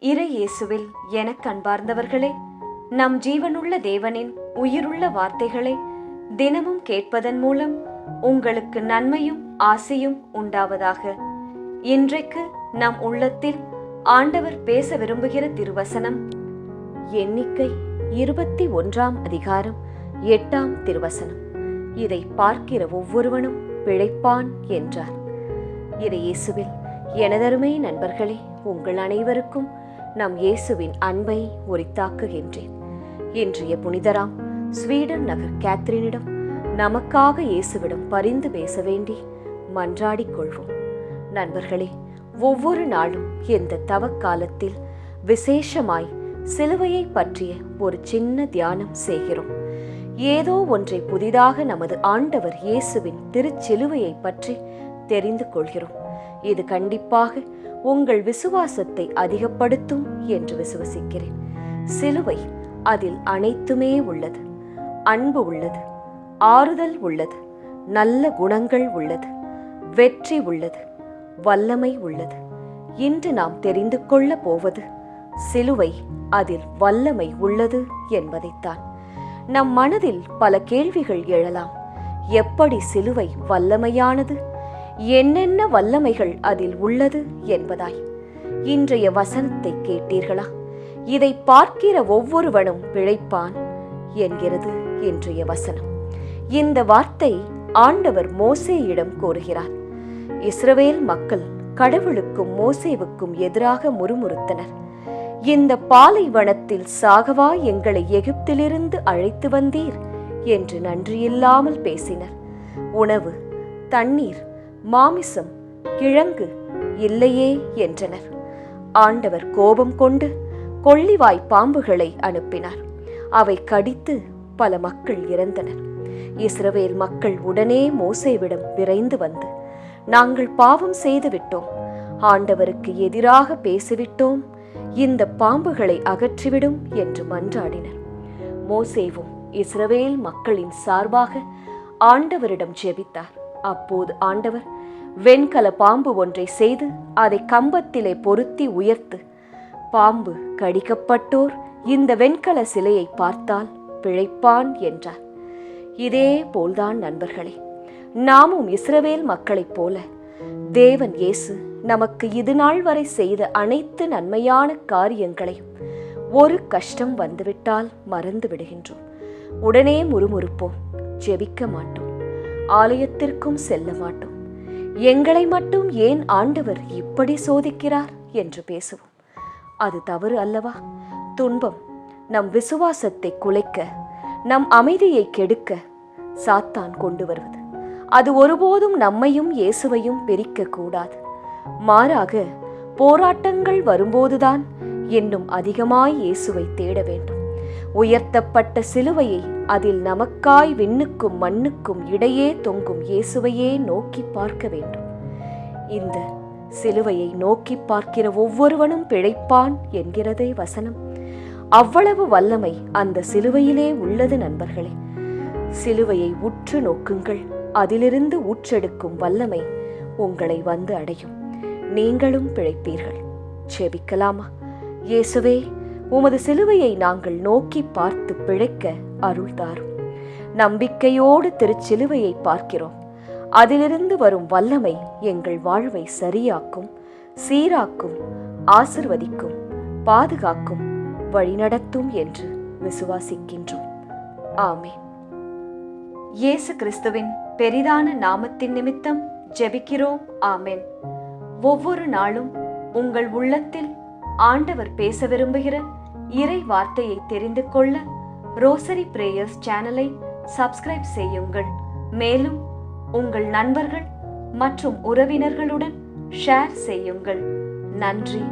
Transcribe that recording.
இறை இயேசுவில் எனக் அன்பார்ந்தவர்களே, நம் ஜீவனுள்ள தேவனின் உயிருள்ள வார்த்தைகளை தினமும் கேட்பதன் மூலம் உங்களுக்கு நன்மையும் ஆசையும் உண்டாவதாக. இன்றைக்கு நம் உள்ளத்தில் ஆண்டவர் பேச விரும்புகிற திருவசனம் எண்ணிக்கை 21 அதிகாரம் 8 திருவசனம். இதை பார்க்கிற ஒவ்வொருவனும் பிழைப்பான் என்றார். இறை இயேசுவில் எனதருமை நண்பர்களே, உங்கள் அனைவருக்கும் நம் இயேசுவின் அன்பை உரித்தாக்குகின்றேன். இன்றைய புனிதராம் ஸ்வீடன் நகர் கேத்ரினிடம் நமக்காக இயேசுவிடம் பரிந்து பேச வேண்டி மன்றாடிக் கொள்வோம். நண்பர்களே, ஒவ்வொரு நாளும் இந்த தவக்காலத்தில் விசேஷமாய் சிலுவையை பற்றிய ஒரு சின்ன தியானம் செய்கிறோம். ஏதோ ஒன்றை புதிதாக நமது ஆண்டவர் இயேசுவின் திருச்சிலுவையை பற்றி தெரிந்து கொள்கிறோம். இது கண்டிப்பாக உங்கள் விசுவாசத்தை அதிகப்படுத்தும் என்று விசுவசிக்கிறேன். சிலுவை, அதில் அனைத்துமே உள்ளது. அன்பு உள்ளது, ஆறுதல் உள்ளது, நல்ல குணங்கள் உள்ளது, வெற்றி உள்ளது, வல்லமை உள்ளது. இன்று நாம் தெரிந்து கொள்ள போவது சிலுவை, அதில் வல்லமை உள்ளது என்பதைத்தான். நம் மனதில் பல கேள்விகள் எழலாம். எப்படி சிலுவை வல்லமையானது? என்னென்ன வல்லமைகள் அதில் உள்ளது என்பதாய். இன்றைய வசனத்தை கேட்டீர்களா? இதை பார்க்கிற ஒவ்வொருவனும் பிழைப்பான் என்கிறது இன்றைய வசனம். இந்த வார்த்தை ஆண்டவர் மோசேயிடம் கூறுகிறார். இஸ்ரவேல் மக்கள் கடவுளுக்கும் மோசேவுக்கும் எதிராக முறுமுறுத்தனர். இந்த பாலைவனத்தில் சாகவா எங்களை எகிப்திலிருந்து அழைத்து வந்தீர் என்று நன்றியில்லாமல் பேசினர். உணவு, தண்ணீர், மாமிசம், கிழங்கு இல்லையே என்றனர். ஆண்டவர் கோபம் கொண்டு கொள்ளிவாய் பாம்புகளை அனுப்பினார். அவை கடித்து பல மக்கள் இறந்தனர். இஸ்ரவேல் மக்கள் உடனே மோசேவிடம் விரைந்து வந்து, நாங்கள் பாவம் செய்து விட்டோம், ஆண்டவருக்கு எதிராக பேசிவிட்டோம், இந்த பாம்புகளை அகற்றிவிடும் என்று மன்றாடினர். மோசேவும் இஸ்ரவேல் மக்களின் சார்பாக ஆண்டவரிடம் ஜெபித்தார். அப்போது ஆண்டவர், வெண்கல பாம்பு ஒன்றை செய்து அதை கம்பத்திலே பொருத்தி உயர்த்து, பாம்பு கடிக்கப்பட்டோர் இந்த வெண்கல சிலையை பார்த்தால் பிழைப்பான் என்றார். இதே போல்தான் நண்பர்களே, நாமும் இஸ்ரவேல் மக்களைப் போல தேவன் இயேசு நமக்கு இது நாள் வரை செய்த அனைத்து நன்மையான காரியங்களையும் ஒரு கஷ்டம் வந்துவிட்டால் மறந்து விடுகின்றோம். உடனே முறுமுறுப்போம், ஜெபிக்க மாட்டோம், ஆலயத்திற்கும் செல்ல மாட்டோம். எங்களை மட்டும் ஏன் ஆண்டவர் இப்படி சோதிக்கிறார் என்று பேசுவோம். அது தவறு அல்லவா? துன்பம் நம் விசுவாசத்தை குலைக்க, நம் அமைதியை கெடுக்க சாத்தான் கொண்டு வருவது. அது ஒருபோதும் நம்மையும் இயேசுவையும் பிரிக்க கூடாது. மாறாக போராட்டங்கள் வரும்போதுதான் இன்னும் அதிகமாய் இயேசுவை தேட வேண்டும். உயர்த்தப்பட்ட சிலுவையை, அதில் நமக்காய் விண்ணுக்கும் மண்ணுக்கும் இடையே தொங்கும் இயேசுவையே நோக்கி பார்க்க வேண்டும். இந்த சிலுவையை நோக்கி பார்க்கிற ஒவ்வொருவனும் பிழைப்பான் என்கிறதே வசனம். அவ்வளவு வல்லமை அந்த சிலுவையிலே உள்ளது நண்பர்களே. சிலுவையை உற்று நோக்குங்கள், அதிலிருந்து ஊற்றெடுக்கும் வல்லமை உங்களை வந்து அடையும். நீங்களும் பிழைப்பீர்கள். ஜெபிக்கலாமா? இயேசுவே, உமது சிலுவையை நாங்கள் நோக்கி பார்த்து பிழைக்க அருள் தாரும். நம்பிக்கையோடு திருச்சிலுவையை பார்க்கிறோம். அதிலிருந்து வரும் வல்லமை எங்கள் வாழ்வை சரியாக்கும், சீராக்கும், ஆசிர்வதிக்கும், பாதுகாக்கும், வழிநடத்தும் என்று விசுவாசிக்கின்றோம். ஆமென். இயேசு கிறிஸ்துவின் பெரிதான நாமத்தின் நிமித்தம் ஜெபிக்கிறோம். ஆமென். ஒவ்வொரு நாளும் உங்கள் உள்ளத்தில் ஆண்டவர் பேச விரும்புகிற இறை வார்த்தையை தெரிந்து கொள்ள ரோசரி பிரேயர்ஸ் சேனலை சப்ஸ்கிரைப் செய்யுங்கள். மேலும் உங்கள் நண்பர்கள் மற்றும் உறவினர்களுடன் ஷேர் செய்யுங்கள். நன்றி.